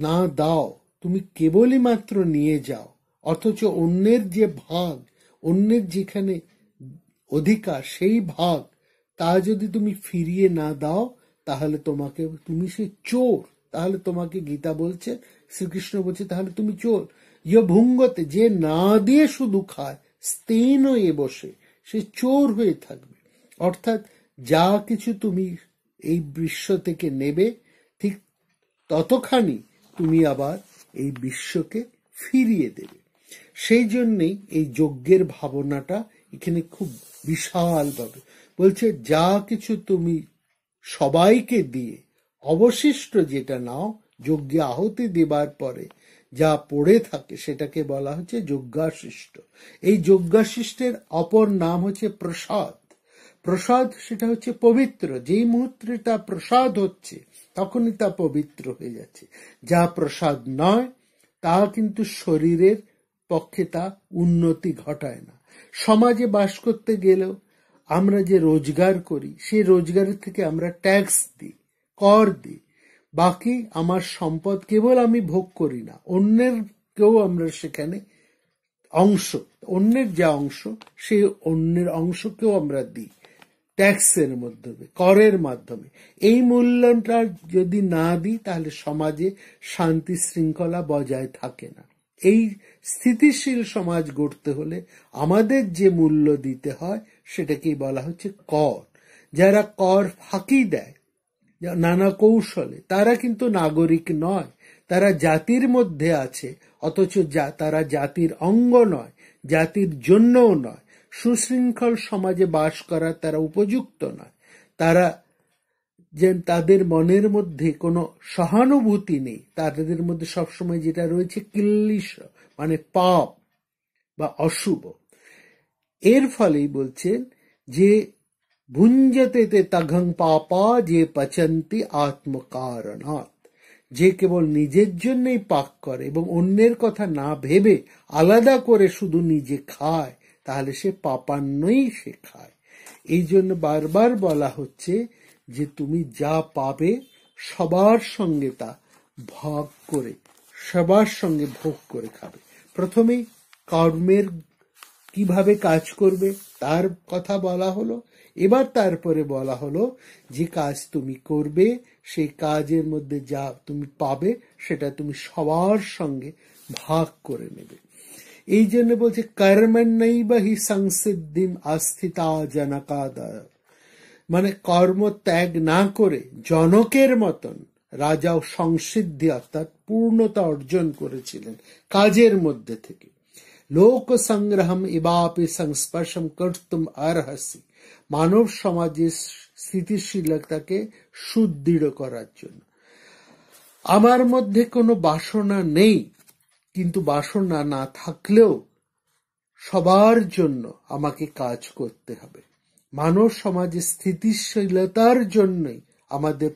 না দাও, তুমি কেবলই মাত্র নিয়ে যাও, অথচ অন্যের যে ভাগ, অন্যের যেখানে অধিকার, সেই ভাগ তা যদি তুমি ফিরিয়ে না দাও, তাহলে তুমি সে চোর। তাহলে তোমাকে গীতা বলছে, শ্রীকৃষ্ণ বলছে, তাহলে তুমি চোর। ভুঙ্গতে, যে না দিয়ে শুধু খায়, স্তেন হয়ে বসে, সে চোর হয়ে থাকবে। অর্থাৎ যা কিছু তুমি এই বিশ্ব থেকে নেবে, ঠিক ততখানি তুমি আবার এই বিশ্বকে ফিরিয়ে দেবে। সেই জন্যেই এই যজ্ঞের ভাবনাটা এখানে খুব বিশালভাবে বলছে, যা কিছু তুমি সবাইকে দিয়ে অবশিষ্ট যেটা নাও, যজ্ঞে আহুতি দেবার পরে যা পড়ে থাকে সেটাকে বলা হচ্ছে যজ্ঞাশিষ্ট। এই যজ্ঞাশিষ্টের অপর নাম হচ্ছে প্রসাদ। প্রসাদ সেটা হচ্ছে পবিত্র। যেই মুহূর্তে তা প্রসাদ হচ্ছে তখনই তা পবিত্র হয়ে যাচ্ছে। যা প্রসাদ নয় তা কিন্তু শরীরের পক্ষে তা উন্নতি ঘটায় না। সমাজে বাস করতে গেলেও আমরা যে রোজগার করি, সেই রোজগারের থেকে আমরা ট্যাক্স দিই, কর দিই। বাকি আমার সম্পদ কেবল আমি ভোগ করি না, অন্যের কেউ আমরা সেখানে অংশ, অন্যের যে অংশ সেই অন্যের অংশকেও আমরা দিই ট্যাক্সের মাধ্যমে, করের মাধ্যমে। এই মূল্যটা যদি না দিই তাহলে সমাজে শান্তি শৃঙ্খলা বজায় থাকে না। এই স্থিতিশীল সমাজ গড়তে হলে আমাদের যে মূল্য দিতে হয় সেটাকেই বলা হচ্ছে কর। যারা কর ফাঁকি দেয় নানা কৌশলে, তারা কিন্তু নাগরিক নয়, তারা জাতির মধ্যে আছে, অথচ তারা জাতির অঙ্গ নয়, জাতির জন্যও নয়। সুশৃঙ্খল সমাজে বাস করার তারা উপযুক্ত নয়। তারা যে তাদের মনের মধ্যে কোনো সহানুভূতি নেই, তাদের মধ্যে সবসময় যেটা রয়েছে কিল্লিশ, মানে পাপ বা অশুভ। এর ফলেই বলছেন যে ভুঞ্জতে তে তঘং পাপা যে পচন্তি আত্মকারণাৎ, যে কেবল নিজের জন্যই পাক করে এবং অন্যের কথা না ভেবে আলাদা করে শুধু নিজে খায়, তাহলে সে পাপান্নই সে খায়। এই জন্য বারবার বলা হচ্ছে যে তুমি যা পাবে সবার সঙ্গে তা ভাগ করে, সবার সঙ্গে ভোগ করে খাবে। প্রথমেই কর্মের কিভাবে কাজ করবে তার কথা বলা হলো। এবার তারপরে বলা হলো যে কাজ তুমি করবে সেই কাজের মধ্যে যা তুমি পাবে সেটা তুমি সবার সঙ্গে ভাগ করে নেবে। এই জন্য বলছে কর্মণ্যৈব হি সংসিদ্ধিম আস্থিতা জনকাদয়, মানে কর্ম ত্যাগ না করে জনকের মতন রাজাও সংসিদ্ধি অর্থাৎ পূর্ণতা অর্জন করেছিলেন কাজের মধ্যে থেকে। লোক সংগ্রহম ইবাপি সংস্পর্শম কর্তুম অর্হসি, মানব সমাজের স্থিতিশীলতাকে সুদৃঢ় করার জন্য। আমার মধ্যে কোনো বাসনা নেই, কিন্তু বাসনা না থাকলেও সবার জন্য আমাকে কাজ করতে হবে। মানব সমাজের স্থিতিশীলতার জন্যই আমাদের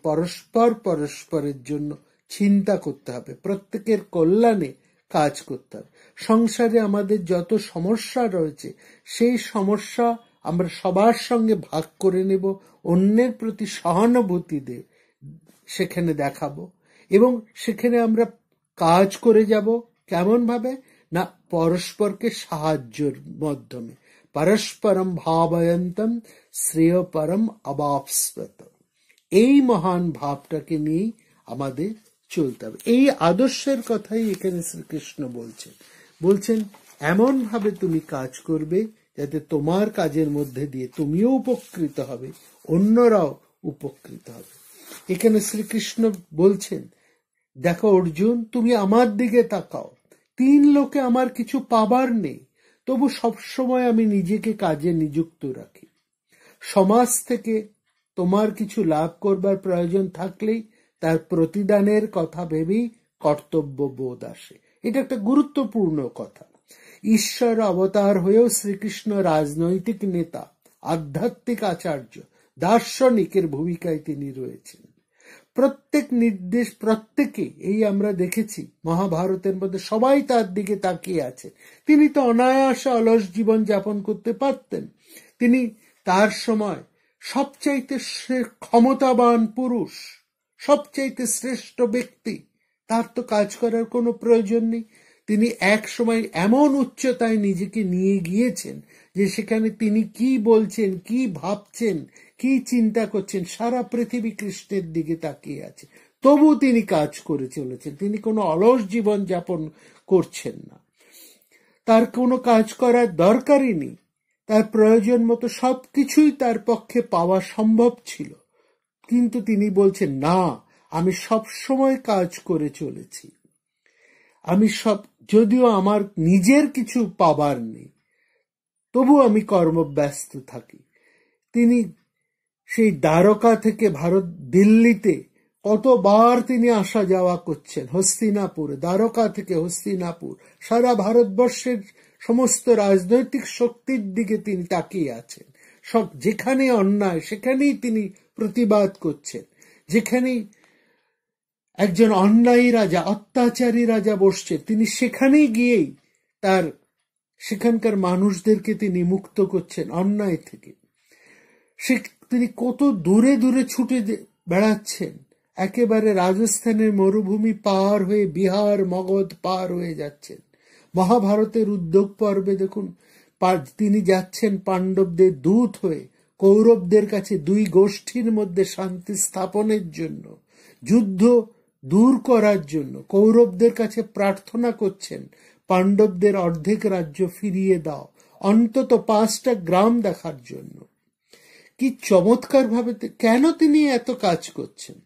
পরস্পরের জন্য চিন্তা করতে হবে, প্রত্যেকের কল্যাণে কাজ করতে হবে। সংসারে আমাদের যত সমস্যা রয়েছে সেই সমস্যা আমরা সবার সঙ্গে ভাগ করে নেব, অন্যের প্রতি সহানুভূতি সেখানে দেখাবো এবং সেখানে আমরা কাজ করে যাব। কেমন ভাবে না, পরস্পরকে সাহায্যের মাধ্যমে। পরস্পরম ভাবয়ন্তম শ্রেয় পরম অবাপ্স্বত, এই মহান ভাবটাকে নিয়েই আমাদের চলতে হবে। এই আদর্শের কথাই এখানে শ্রীকৃষ্ণ বলছেন এমন ভাবে তুমি কাজ করবে যাতে তোমার কাজের মধ্যে দিয়ে তুমিও উপকৃত হবে, অন্যরাও উপকৃত হবে। এখানে শ্রীকৃষ্ণ বলছেন, দেখো অর্জুন, তুমি আমার দিকে তাকাও, 3 লোকে আমার কিছু পাবার নেই, তবু সবসময় আমি নিজেকে কাজে নিযুক্ত রাখি। সমাজ থেকে তোমার কিছু লাভ করবার প্রয়োজন থাকলেই তার প্রতিদানের কথা ভেবেই কর্তব্য বোধ আসে। এটা একটা গুরুত্বপূর্ণ কথা। ঈশ্বর অবতার হয়েও শ্রীকৃষ্ণ রাজনৈতিক নেতা, আধ্যাত্মিক আচার্য, দার্শনিকের ভূমিকায় তিনি রয়েছেন। প্রত্যেক নির্দেশ প্রত্যেকে, এই আমরা দেখেছি মহাভারতের মধ্যে সবাই তার দিকে তাকিয়ে আছে। তিনি তো অনায়াসে অলস জীবন যাপন করতে পারতেন। তিনি তার সময় সবচাইতে ক্ষমতাবান পুরুষ, সবচাইতে শ্রেষ্ঠ ব্যক্তি, তার তো কাজ করার কোনো প্রয়োজন নেই। তিনি এক সময় এমন উচ্চতায় নিজেকে নিয়ে গিয়েছেন যে সেখানে তিনি কি বলছেন, কি ভাবছেন, কি চিন্তা করছেন, সারা পৃথিবী কৃষ্ণের দিকে তাকিয়ে আছে। তবু তিনি কাজ করে চলেছেন, তিনি কোনো অলস জীবন যাপন করছেন না, তার কোনো কাজ করার দরকারই নেই, তার প্রয়োজন মতো সবকিছুই তার পক্ষে পাওয়া সম্ভব ছিল, কিন্তু তিনি বলছেন না, আমি সব সময় কাজ করে চলেছি, আমি যদিও আমার নিজের কিছু পাবার নেই তবু আমি কর্মব্যস্ত থাকি। তিনি সেই দ্বারকা থেকে দিল্লিতে কতবার তিনি আসা যাওয়া করছেন, হস্তিনাপুরে, দ্বারকা থেকে হস্তিনাপুর, সারা ভারতবর্ষের সমস্ত রাজনৈতিক শক্তির দিকে তিনি তাকিয়ে আছেন, সব যেখানে অন্যায় সেখানেই তিনি প্রতিবাদ করছেন, যেখানেই একজন অন্যায়ী রাজা, অত্যাচারী রাজা বসছে, তিনি সেখানেই গিয়েই সেখানকার মানুষদেরকে তিনি মুক্ত করছেন অন্যায় থেকে। তিনি কত দূরে দূরে ছুটে বেড়াচ্ছেন, একেবারে রাজস্থানের মরুভূমি পার হয়ে বিহার মগধ পার হয়ে যাচ্ছেন। মহাভারতের উদ্যোগ পর্বে দেখুন, তিনি যাচ্ছেন পাণ্ডবদের দূত হয়ে কৌরবদের কাছে দুই গোষ্ঠীর মধ্যে শান্তি স্থাপনের জন্য, যুদ্ধ দূর করার জন্য কৌরবদের কাছে প্রার্থনা করছেন, পাণ্ডবদের অর্ধেক রাজ্য ফিরিয়ে দাও, অন্তত 5টা গ্রাম দেখার জন্য। কি চমৎকার ভাবে কেন তিনি এত কাজ করছেন,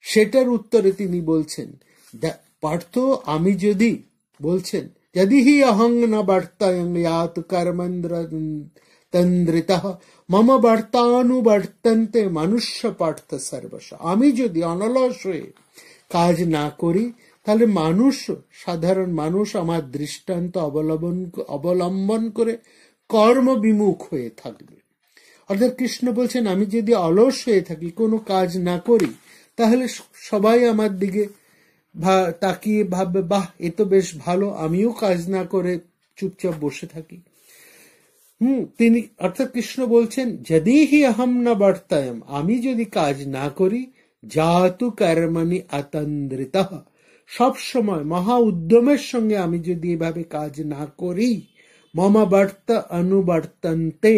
সেটার উত্তরে তিনি বলছেন, পার্থ, আমি যদি বলছেন যদি হি অহং ন বর্তয়ং ইয়াত কর্মেন্দ্র তন্দ্রিতঃ মম বর্তানুবর্তন্তে মনুষ্য পার্থ সর্বশ, আমি যদি অনলস হয়ে কাজ না করি তাহলে সাধারণ মানুষ আমার দৃষ্টান্ত অবলম্বন করে কর্মবিমুখ হয়ে থাকবে। অর্থাৎ কৃষ্ণ বলছেন, আমি যদি অলস হয়ে থাকি, কোনো কাজ না করি, তাহলে সবাই আমার দিকে তাকিয়ে ভাববে, বাহ, এ তো বেশ ভালো, আমিও কাজ না করে চুপচাপ বসে থাকি। তিনি অর্থাৎ কৃষ্ণ বলছেন, যদি হি অহম না বর্তায়ম, আমি যদি কাজ না করি, জাতু কর্মণি অতন্দ্রিতঃ, সব সময় মহা উদ্যমের সঙ্গে আমি যদি এভাবে কাজ না করি, মম বর্ত অনুবর্তন্তে,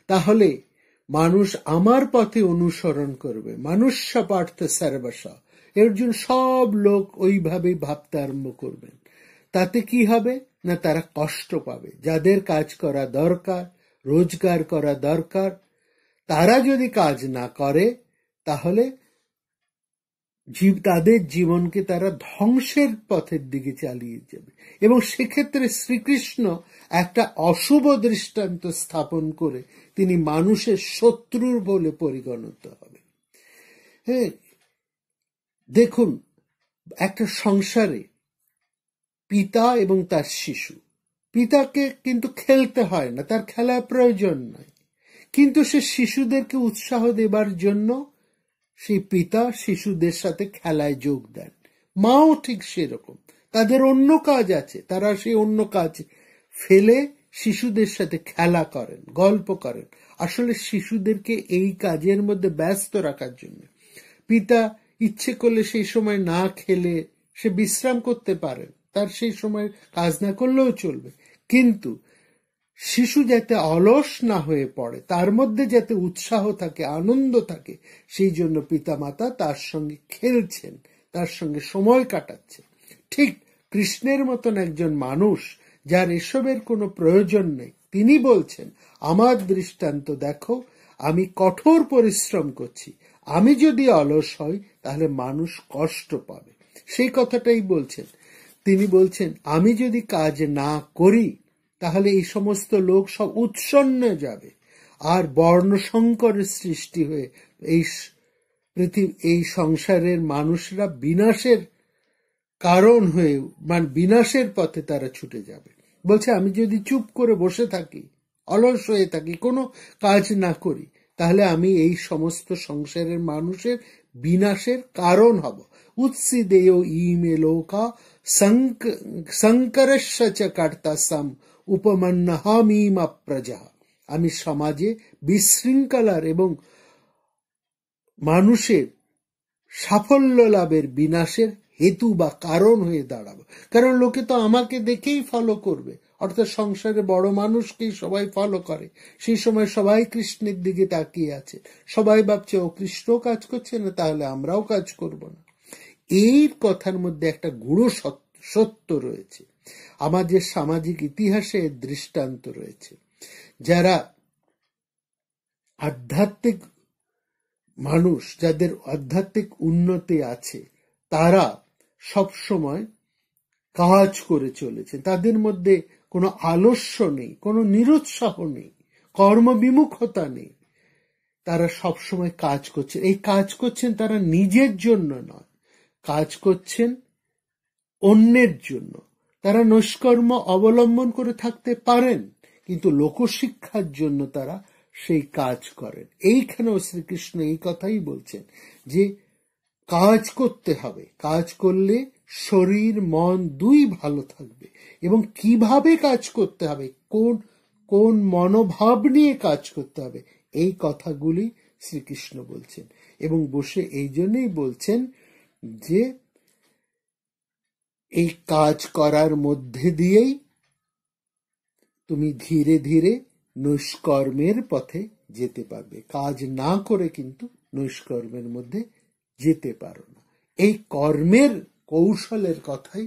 তাহলে মানুষ আমার পথে অনুসরণ করবে, মনুষ্য পার্থ সর্বশা, এর জন্য সব লোক ওইভাবে ভাবতে আরম্ভ করবেন। তাতে কি হবে না, তারা কষ্ট পাবে। যাদের কাজ করা দরকার, রোজগার করা দরকার, তারা যদি কাজ না করে তাহলে তাদের জীবনকে তারা ধ্বংসের পথের দিকে চালিয়ে যাবে। এবং সেক্ষেত্রে শ্রীকৃষ্ণ একটা অশুভ দৃষ্টান্ত স্থাপন করে তিনি মানুষের শত্রুর বলে পরিগণিত হবে। হ্যাঁ, দেখুন, একটা সংসারে পিতা এবং তার শিশু, পিতাকে কিন্তু খেলতে হয় না, তার খেলার প্রয়োজন নাই, কিন্তু সে শিশুদেরকে উৎসাহ দেবার জন্য সেই পিতা শিশুদের সাথে খেলায় যোগ দেন। মাও ঠিক সেরকম, তাদের অন্য কাজ আছে, তারা সেই অন্য কাজ ফেলে শিশুদের সাথে খেলা করেন, গল্প করেন, আসলে শিশুদেরকে এই কাজের মধ্যে ব্যস্ত রাখার জন্য। পিতা ইচ্ছে করলে সেই সময় না খেলে সে বিশ্রাম করতে পারেন, তার সেই সময় কাজ না করলেও চলবে, কিন্তু শিশু যাতে অলস না হয়ে পড়ে, তার মধ্যে যাতে উৎসাহ থাকে, আনন্দ থাকে, সেই জন্য পিতামাতা তার সঙ্গে খেলছেন, তার সঙ্গে সময় কাটাচ্ছেন। ঠিক কৃষ্ণের মতন একজন মানুষ যার এসবের কোনো প্রয়োজন নেই, তিনি বলছেন, আমার দৃষ্টান্ত দেখো, আমি কঠোর পরিশ্রম করছি, আমি যদি অলস হই তাহলে মানুষ কষ্ট পাবে। সেই কথাটাই বলছেন তিনি, বলছেন আমি যদি কাজ না করি তাহলে এই সমস্ত লোক সব উৎসন্ন যাবে, আর বর্ণ সংকরের সৃষ্টি হয়ে এই সংসারের মানুষরা বিনাশের কারণ হয়ে, মানে বিনাশের পথে তারা ছুটে যাবে। বলছে আমি যদি চুপ করে বসে থাকি, অলস হয়ে থাকি, কোনো কাজ না করি, তাহলে আমি এই সমস্ত সংসারের মানুষের বিনাশের কারণ হব। উৎসিদেয় ইমে লোকা সংকরস্য চ কর্তাসম উপমন্যহামিম প্রজা, আমি সমাজে বিশৃঙ্খলার এবং মানুষের সাফল্য লাভের বিনাশের হেতু বা কারণ হয়ে দাঁড়াবো, কারণ লোকে তো আমাকে দেখেই ফলো করবে, অর্থাৎ সংসারে বড় মানুষকেই সবাই ফলো করে। সেই সময় সবাই কৃষ্ণের দিকে তাকিয়ে আছে, সবাই ভাবছে ও কৃষ্ণ কাজ করছে না, তাহলে আমরাও কাজ করব না। এই কথার মধ্যে একটা গূঢ় সত্য রয়েছে। আমাদের সামাজিক ইতিহাসে দৃষ্টান্ত রয়েছে। যারা আধ্যাত্মিক মানুষ, যাদের আধ্যাত্মিক উন্নতি আছে, তারা সব সময় কাজ করে চলেছে। তাদের মধ্যে কোনো আলস্য নেই, কোনো নিরুৎসাহ নেই, কর্মবিমুখতা নেই। তারা সব সময় কাজ করছে। এই কাজ করছেন তারা নিজের জন্য নয়, কাজ করছেন অন্যের জন্য। তারা নৈষ্কর্ম অবলম্বন করে থাকতে পারেন, কিন্তু লোকশিক্ষার জন্য তারা সেই কাজ করেন। এইখানেও শ্রীকৃষ্ণ এই কথাই বলছেন যে কাজ করতে হবে, কাজ করলে শরীর মন দুই ভালো থাকবে। এবং কিভাবে কাজ করতে হবে, কোন কোন মনোভাব নিয়ে কাজ করতে হবে, এই কথাগুলি শ্রীকৃষ্ণ বলছেন। এবং বসে এই জন্যই বলছেন যে এই কাজ করার মধ্যে দিয়েই তুমি ধীরে ধীরে নৈষ্কর্মের পথে যেতে পারবে। কাজ না করে কিন্তু নৈষ্কর্মের মধ্যে যেতে পারো না। এই কর্মের কৌশলের কথাই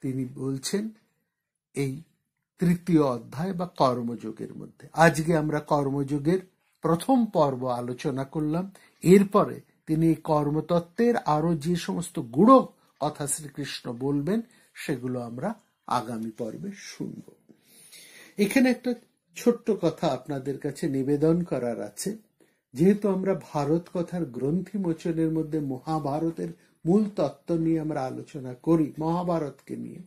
তিনি বলছেন এই তৃতীয় অধ্যায় বা কর্মযোগের মধ্যে। আজকে আমরা কর্মযোগের প্রথম পর্ব আলোচনা করলাম। এরপরে তিনি এই কর্মতত্ত্বের আরো যে সমস্ত গূঢ় কথা শ্রীকৃষ্ণ বলবেন, সেগুলো আমরা আগামী পর্বে শুনব। এখানে একটা ছোট্ট কথা আপনাদের কাছে নিবেদন করার আছে। যেহেতু আমরা ভারত কথার গ্রন্থি মোচনের মধ্যে মহাভারতের মূল তত্ত্ব নিয়ে আমরা আলোচনা করি, মহাভারতকে নিয়ে,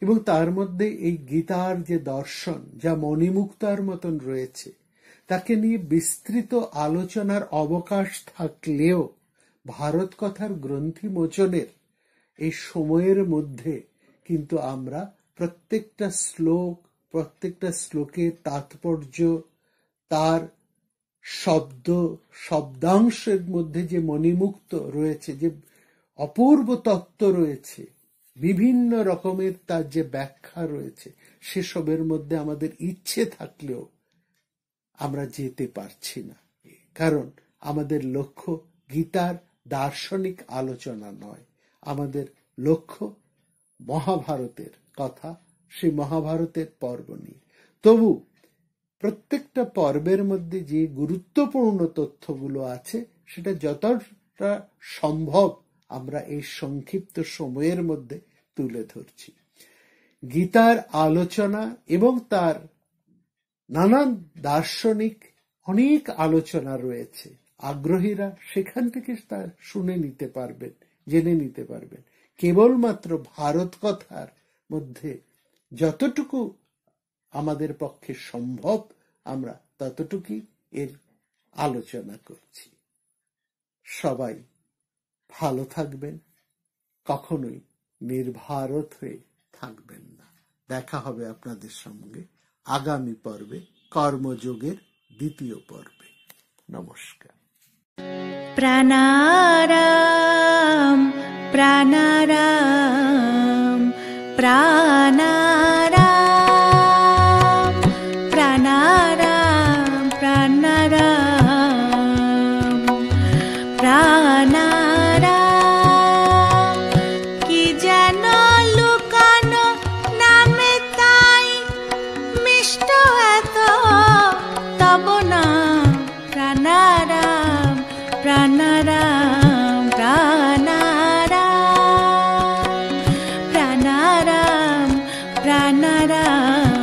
এবং তার মধ্যে এই গীতার যে দর্শন, যা মণিমুক্তার মতন রয়েছে, তাকে নিয়ে বিস্তৃত আলোচনার অবকাশ থাকলেও ভারত কথার গ্রন্থি মোচনের এই সময়ের মধ্যে কিন্তু আমরা প্রত্যেকটা শ্লোক, প্রত্যেকটা শ্লোকের তাৎপর্য, তার শব্দাংশের মধ্যে যে মণিমুক্ত রয়েছে, যে অপূর্ব তত্ত্ব রয়েছে, বিভিন্ন রকমের তার যে ব্যাখ্যা রয়েছে, সেসবের মধ্যে আমাদের ইচ্ছে থাকলেও আমরা যেতে পারছি না। কারণ আমাদের লক্ষ্য গীতার দার্শনিক আলোচনা নয়, আমাদের লক্ষ্য মহাভারতের কথা, সেই মহাভারতের পর্ব নিয়ে। তবু প্রত্যেকটা পর্বের মধ্যে যে গুরুত্বপূর্ণ তথ্যগুলো আছে, সেটা যতটা সম্ভব আমরা এই সংক্ষিপ্ত সময়ের মধ্যে তুলে ধরছি। গীতার আলোচনা এবং তার নানান দার্শনিক অনেক আলোচনা রয়েছে। আগ্রহীরা সেখান থেকে তা শুনে নিতে পারবেন, জেনে নিতে পারবেন। কেবলমাত্র ভারত কথার মধ্যে যতটুকু আমাদের পক্ষে সম্ভব আমরা ততটুকুই এর আলোচনা করছি। সবাই ভালো থাকবেন, কখনোই নির্ভারত হয়ে থাকবেন না। দেখা হবে আপনাদের সঙ্গে আগামী পর্বে, কর্মযোগের দ্বিতীয় পর্বে। নমস্কার। প্রাণারাম প্রাণারাম প্রাণারাম প্রাণারাম প্রাণারাম প্রাণারাম। কি যেন লুকানো নামে তাই মিষ্ট এত তব নাম। প্রাণারাম প্রাণারাম প্রাণারাম প্রাণারাম প্রাণারাম।